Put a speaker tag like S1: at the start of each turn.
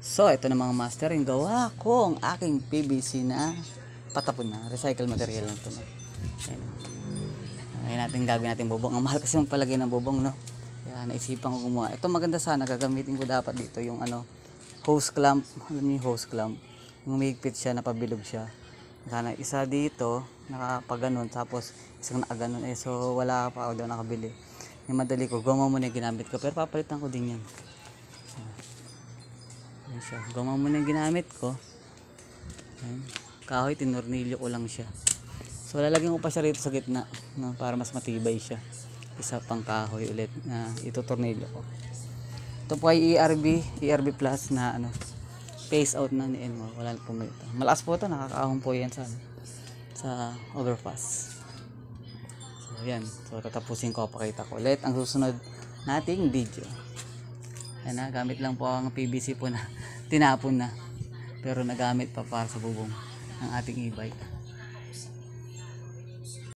S1: So, ito na mga master, yung gawa ko ang aking PVC na patapon na. Recycle material lang ito. Ayan. Ayan natin gagawin natin bubong. Ang mahal kasi yung palagay ng bubong, no? Kaya naisipan ko gumawa. Ito maganda sana. Gagamitin ko dapat dito yung hose clamp. Alam niyo yung hose clamp? Yung mahigpit siya, napabilog siya. Sana isa dito, nakapaganon. Tapos isang nakaganon. So wala pa ako daw nakabili. Yung madali ko, gumawa muna yung ginamit ko. Pero papalitan ko din yan. Ayan siya. Gumawa muna yung ginamit ko. Ayan. Kahoy, tinornilyo ko lang siya. So lalagyan ko pa siya rito sa gitna, no, para mas matibay siya. Isa pang kahoy ulit na itutornilyo ko. Ito po ay ERB Plus na phase out na ni Enmo. Wala po ito. Malakas po ito, nakakaahon po yan sa overpass. So yan. So tatapusin ko, pakita ko ulit ang susunod nating video. Yan na, gamit lang po ang PVC po na tinapon na. Pero nagamit pa para sa bubong ng ating e-bike.